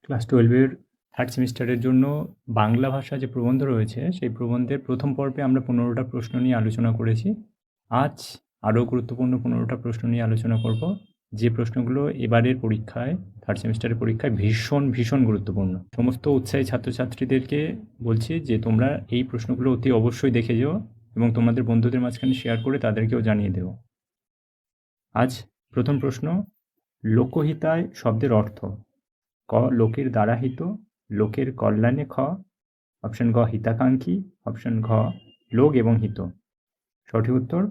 Class 12 এর third সেমিস্টারের জন্য বাংলা ভাষা যে প্রবন্ধ রয়েছে, সেই প্রবন্ধের প্রথম পর্বে আমরা 15টা প্রশ্ন নিয়ে আলোচনা করেছি। আজ আরও গুরুত্বপূর্ণ 15টা প্রশ্ন নিয়ে আলোচনা করব, যে প্রশ্নগুলো এবারের পরীক্ষায়, থার্ড সেমিস্টারের পরীক্ষায় ভীষণ গুরুত্বপূর্ণ। সমস্ত উৎসাহী ছাত্রছাত্রীদেরকে বলছি যে তোমরা এই প্রশ্নগুলো অতি অবশ্যই দেখে যেও এবং তোমাদের বন্ধুদের মাঝখানে শেয়ার করে তাদেরকেও জানিয়ে দেও। আজ প্রথম প্রশ্ন, লোকহিতায় শব্দের অর্থ। ক, লোকের দ্বারা হিত, লোকের কল্যাণে। খ, অপশন গ, হিতাকাঙ্ক্ষী। অপশন ঘ, লোক এবং হিত। সঠিক উত্তর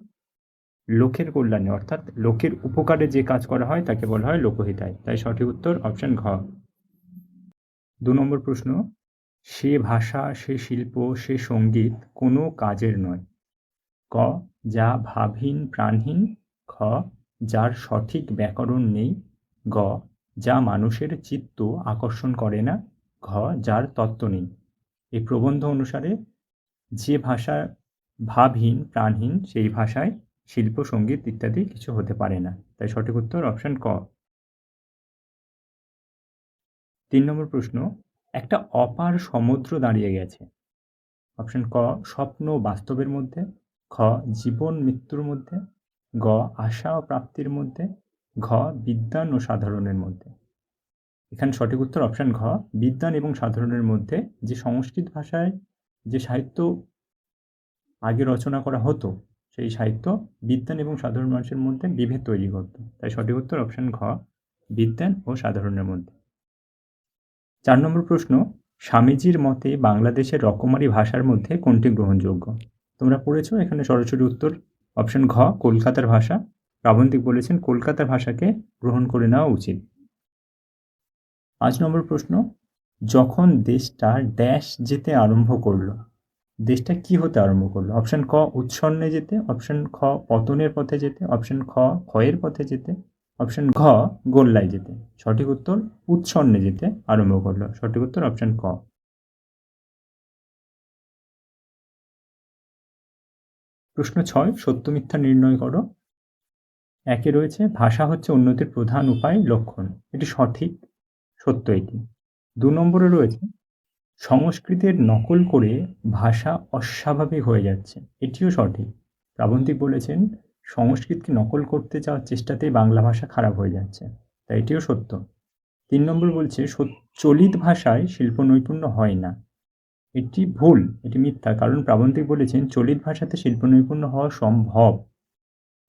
লোকের কল্যাণে, অর্থাৎ লোকের উপকারে যে কাজ করা হয় তাকে বলা হয় লোকহিতায়। তাই সঠিক উত্তর অপশন ঘ। 2 নম্বর প্রশ্ন, সে ভাষা, সে শিল্প, সে সঙ্গীত কোনো কাজের নয়। ক, যা ভাবহীন প্রাণহীন। খ, যার সঠিক ব্যাকরণ নেই। গ, যা মানুষের চিত্ত আকর্ষণ করে না। ঘ, যার তত্ত্ব নেই। এই প্রবন্ধ অনুসারে যে ভাষা ভাবহীন প্রাণহীন, সেই ভাষায় শিল্প, সঙ্গীত ইত্যাদি কিছু হতে পারে না। তাই সঠিক উত্তর অপশন ক। 3 নম্বর প্রশ্ন, একটা অপার সমুদ্র দাঁড়িয়ে গেছে। অপশন ক, স্বপ্ন বাস্তবের মধ্যে। খ, জীবন মৃত্যুর মধ্যে। গ, আশা ও প্রাপ্তির মধ্যে। ঘ, বিদ্বান ও সাধারণের মধ্যে। এখানে সঠিক উত্তর অপশন ঘ, বিদ্বান এবং সাধারণের মধ্যে। যে সংস্কৃত ভাষায় যে সাহিত্য আগে রচনা করা হতো, সেই সাহিত্য বিদ্বান এবং সাধারণ মানুষের মধ্যে বিভেদ তৈরি করত। তাই সঠিক উত্তর অপশন ঘ, বিদ্বান ও সাধারণের মধ্যে। 4 নম্বর প্রশ্ন, স্বামীজির মতে বাংলাদেশের রকমারি ভাষার মধ্যে কোনটি গ্রহণযোগ্য? তোমরা পড়েছো, এখানে সরাসরি উত্তর অপশন ঘ, কলকাতার ভাষা। প্রাবন্ধিক বলেছেন কলকাতার ভাষাকে গ্রহণ করে নেওয়া উচিত। 5 নম্বর প্রশ্ন, যখন দেশটা ড্যাশ যেতে আরম্ভ করলো, দেশটা কি হতে আরম্ভ করলো? অপশন ক, উৎসন্নে যেতে। অপশন খ, পতনের পথে যেতে। অপশন খ, ক্ষয়ের পথে যেতে। অপশন ঘ, গোল্লায় যেতে। সঠিক উত্তর উৎসন্নে যেতে আরম্ভ করলো। সঠিক উত্তর অপশন ক। প্রশ্ন 6, সত্য মিথ্যা নির্ণয় করো। একে রয়েছে ভাষা হচ্ছে উন্নতির প্রধান উপায় লক্ষণ। এটি সঠিক, সত্য এটি। 2 নম্বরে রয়েছে সংস্কৃতের নকল করে ভাষা অস্বাভাবিক হয়ে যাচ্ছে। এটিও সঠিক। প্রাবন্ধিক বলেছেন সংস্কৃতকে নকল করতে যাওয়ার চেষ্টাতেই বাংলা ভাষা খারাপ হয়ে যাচ্ছে। তাই এটিও সত্য। 3 নম্বর বলছে চলিত ভাষায় শিল্প নৈপুণ্য হয় না। এটি ভুল, এটি মিথ্যা। কারণ প্রাবন্ধিক বলেছেন চলিত ভাষাতে শিল্প নৈপুণ্য হওয়া সম্ভব।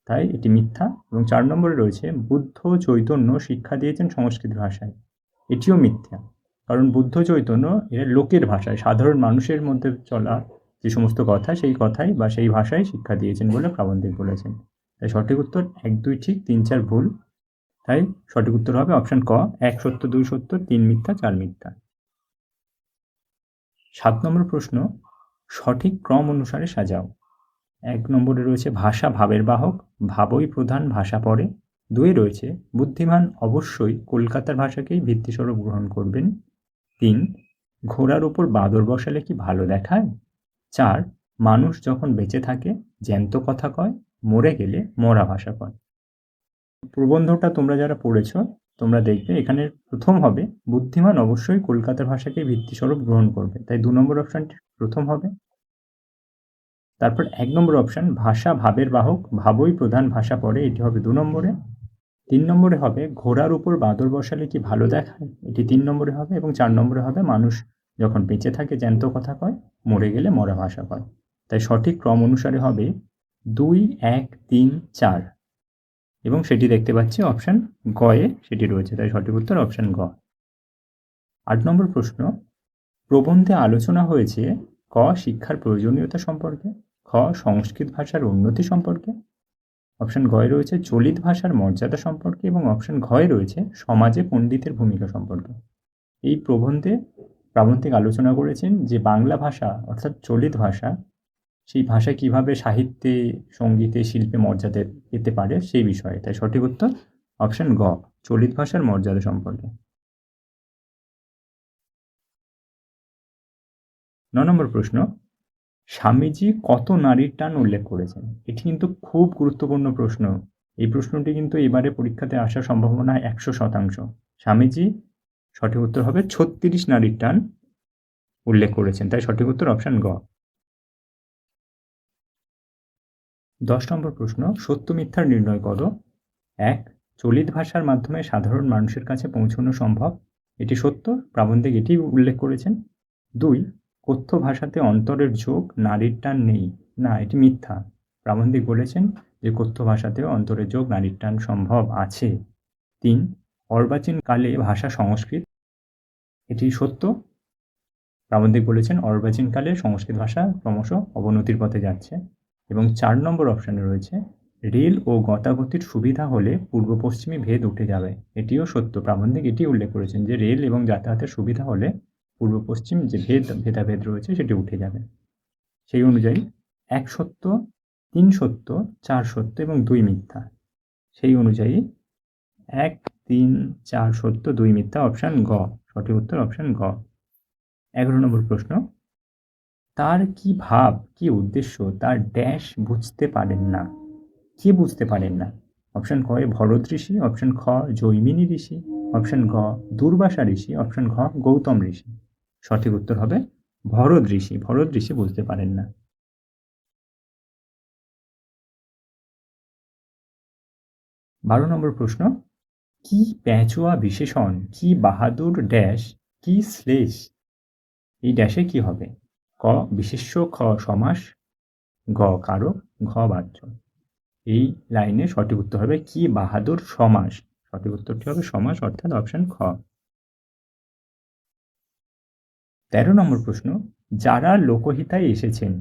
তাই এটি মিথ্যা। এবং 4 নম্বরে রয়েছে বুদ্ধ চৈতন্য শিক্ষা দিয়েছেন সংস্কৃত ভাষায়। এটিও মিথ্যা। কারণ বুদ্ধ চৈতন্য এরা লোকের ভাষায়, সাধারণ মানুষের মধ্যে চলা যে সমস্ত কথা, সেই কথাই বা সেই ভাষায় শিক্ষা দিয়েছেন বলে প্রাবন্ধিক বলেছেন। তাই সঠিক উত্তর 1, 2 ঠিক, 3, 4 ভুল। তাই সঠিক উত্তর হবে অপশন ক, 1 সত্য, 2 সত্য, 3 মিথ্যা, 4 মিথ্যা। 7 নম্বর প্রশ্ন, সঠিক ক্রম অনুসারে সাজাও। 1 নম্বরে রয়েছে ভাষা ভাবের বাহক, ভাবই প্রধান, ভাষা পরে। 2 রয়েছে বুদ্ধিমান অবশ্যই কলকাতার ভাষাকেই ভিত্তিস্বরূপ গ্রহণ করবেন। 3, ঘোড়ার উপর বাদর বসালে কি ভালো দেখায়? 4, মানুষ যখন বেঁচে থাকে জ্যান্ত কথা কয়, মরে গেলে মরা ভাষা কয়। প্রবন্ধটা তোমরা যারা পড়েছ, তোমরা দেখবে এখানে প্রথম হবে বুদ্ধিমান অবশ্যই কলকাতার ভাষাকে ভিত্তিস্বরূপ গ্রহণ করবে। তাই 2 নম্বর অপশনটি প্রথম হবে। তারপর 1 নম্বর অপশন ভাষা ভাবের বাহক, ভাবই প্রধান, ভাষা পরে, এটি হবে 2 নম্বরে। 3 নম্বরে হবে ঘোড়ার উপর বাদর বসালে কি ভালো দেখায়, এটি 3 নম্বরে হবে। এবং 4 নম্বরে হবে মানুষ যখন বেঁচে থাকে জ্যান্ত কথা কয়, মরে গেলে মরা ভাষা কয়। তাই সঠিক ক্রম অনুসারে হবে 2, 1, 3, 4 এবং সেটি দেখতে পাচ্ছি অপশন গয়ে সেটি রয়েছে। তাই সঠিক উত্তর অপশন গ। 8 নম্বর প্রশ্ন, প্রবন্ধে আলোচনা হয়েছে ক, শিক্ষার প্রয়োজনীয়তা সম্পর্কে। খ, সংস্কৃত ভাষার উন্নতি সম্পর্কে। অপশন গয়ে রয়েছে চলিত ভাষার মর্যাদা সম্পর্কে। এবং অপশন ঘয়ে রয়েছে সমাজে পণ্ডিতের ভূমিকা সম্পর্কে। এই প্রবন্ধে প্রাবন্ধিক আলোচনা করেছেন যে বাংলা ভাষা অর্থাৎ চলিত ভাষা, সেই ভাষা কিভাবে সাহিত্যে, সঙ্গীতে, শিল্পে মর্যাদা পেতে পারে সেই বিষয়ে। তাই সঠিক উত্তর অপশন গ, চলিত ভাষার মর্যাদা সম্পর্কে। 9 নম্বর প্রশ্ন, স্বামীজি কত নারীর টান উল্লেখ করেছেন? এটি কিন্তু খুব গুরুত্বপূর্ণ প্রশ্ন। এই প্রশ্নটি কিন্তু এবারে পরীক্ষাতে আসার সম্ভাবনা 100%। স্বামীজি সঠিক উত্তর হবে 36 নারীর টান উল্লেখ করেছেন, তাই সঠিক উত্তর অপশান গ। 10 নম্বর প্রশ্ন, সত্য মিথ্যার নির্ণয় করো। 1. চলিত ভাষার মাধ্যমে সাধারণ মানুষের কাছে পৌঁছানো সম্ভব, এটি সত্য, প্রাবন্ধিক এটি উল্লেখ করেছেন। 2. কথ্য ভাষাতে অন্তরের যোগ, নারীর টান নেই, না, এটি মিথ্যা, প্রাবন্ধিক বলেছেন যে কথ্য ভাষাতেও অন্তরের যোগ, নারীর টান সম্ভব আছে। 3. অর্বাচীন কালে ভাষা সংস্কৃত, এটি সত্য, প্রাবন্ধিক বলেছেন অর্বাচীন কালে সংস্কৃত ভাষা ক্রমশ অবনতির পথে যাচ্ছে। এবং 4 নম্বর অপশানে রয়েছে রেল ও গতাগতির সুবিধা হলে পূর্ব পশ্চিমে ভেদ উঠে যাবে, এটিও সত্য, প্রাবন্ধিক এটি উল্লেখ করেছেন যে রেল এবং যাতায়াতের সুবিধা হলে পূর্ব পশ্চিম যে ভেদাভেদ রয়েছে সেটি উঠে যাবে। সেই অনুযায়ী 1 সত্য, 3 সত্য, 4 সত্য এবং 2 মিথ্যা। সেই অনুযায়ী 1, 3, 4 সত্য, 2 মিথ্যা, অপশান গ, সঠিক উত্তর অপশান গ। 11 নম্বর প্রশ্ন, তার কি ভাব, কি উদ্দেশ্য তার ড্যাশ বুঝতে পারেন না, কে বুঝতে পারেন না? অপশান ক ভরত ঋষি, অপশান খ জৈমিনী ঋষি, অপশান গ দুর্বাসা ঋষি, অপশান ঘ গৌতম ঋষি। সঠিক উত্তর হবে ভরত ঋষি, ভরত ঋষি বুঝতে পারেন না। 12 নম্বর প্রশ্ন, কি প্যাঁচুয়া বিশেষণ, কি বাহাদুর ড্যাশ, কি শ্লেষ, এই ড্যাশে কি হবে? ক বিশেষ্য, খ সমাস, গ কারক, ঘ বাচ্য। এই লাইনে সঠিক উত্তর হবে কি বাহাদুর সমাস, সঠিক উত্তরটি হবে সমাস, অর্থাৎ অপশান খ। 13 নম্বর প্রশ্ন, যারা লোকহিতায় এসেছেন,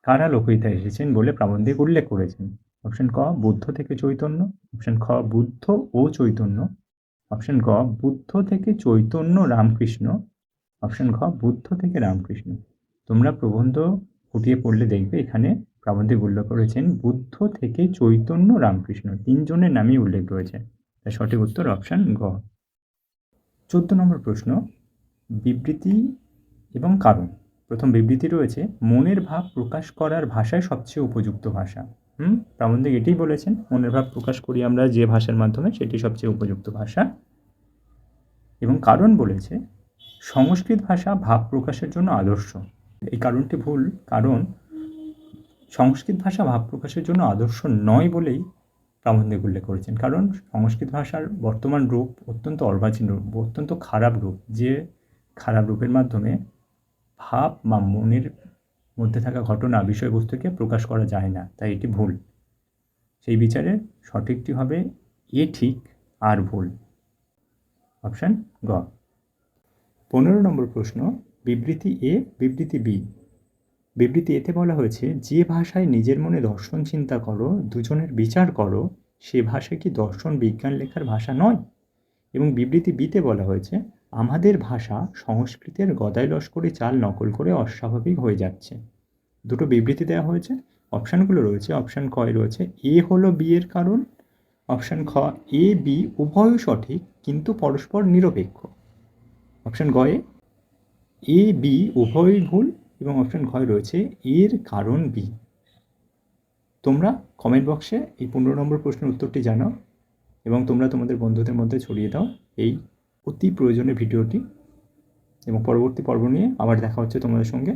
কারা লোকহিতায় এসেছেন বলে প্রাবন্ধিক উল্লেখ করেছেন? অপশান ক বুদ্ধ থেকে চৈতন্য, অপশান খ বুদ্ধ ও চৈতন্য, অপশান গ বুদ্ধ থেকে চৈতন্য রামকৃষ্ণ, অপশান ঘ বুদ্ধ থেকে রামকৃষ্ণ। তোমরা প্রবন্ধ ফুটিয়ে পড়লে দেখবে এখানে প্রাবন্ধিক উল্লেখ করেছেন বুদ্ধ থেকে চৈতন্য রামকৃষ্ণ, 3 জনের নামই উল্লেখ রয়েছে, তাই সঠিক উত্তর অপশান গ। 14 নম্বর প্রশ্ন, বিবৃতি এবং কারণ। প্রথম বিবৃতি রয়েছে মনের ভাব প্রকাশ করার ভাষায় সবচেয়ে উপযুক্ত ভাষা। প্রাবন্ধিক এটাই বলেছেন, মনের ভাব প্রকাশ করি আমরা যে ভাষার মাধ্যমে সেটি সবচেয়ে উপযুক্ত ভাষা। এবং কারণ বলেছে সংস্কৃত ভাষা ভাব প্রকাশের জন্য আদর্শ, এই কারণটি ভুল, কারণ সংস্কৃত ভাষা ভাব প্রকাশের জন্য আদর্শ নয় বলেই প্রাবন্ধিক উল্লেখ করেছেন, কারণ সংস্কৃত ভাষার বর্তমান রূপ অত্যন্ত অর্বাচীন রূপ, অত্যন্ত খারাপ রূপ, যে খারাপ রূপের মাধ্যমে ভাব বা মনের মধ্যে থাকা ঘটনা বিষয়বস্তুকে প্রকাশ করা যায় না, তাই এটি ভুল। সেই বিচারে সঠিকটি হবে এ ঠিক আর ভুল, অপশান গ। 15 নম্বর প্রশ্ন, বিবৃতি এ, বিবৃতি বি। বিবৃতি এতে বলা হয়েছে যে ভাষায় নিজের মনে দর্শন চিন্তা করো, দুজনের বিচার করো, সে ভাষা কি দর্শন বিজ্ঞান লেখার ভাষা নয়? এবং বিবৃতি বিতে বলা হয়েছে আমাদের ভাষা সংস্কৃতের গদাই লস্করি চাল নকল করে অস্বাভাবিক হয়ে যাচ্ছে। দুটো বিবৃতি দেওয়া হয়েছে, অপশানগুলো রয়েছে, অপশান ক রয়েছে এ হলো বি এর কারণ, অপশান খ এ বি উভয় সঠিক কিন্তু পরস্পর নিরপেক্ষ, অপশান গ এ বি উভয়ই ভুল, এবং অপশান ঘয় রয়েছে এর কারণ বি। তোমরা কমেন্ট বক্সে এই 15 নম্বর প্রশ্নের উত্তরটি জানাও এবং তোমরা তোমাদের বন্ধুদের মধ্যে ছড়িয়ে দাও এই অতি প্রয়োজনীয় ভিডিওটি, এবং পরবর্তী পর্ব নিয়ে আবার দেখা হচ্ছে তোমাদের সঙ্গে।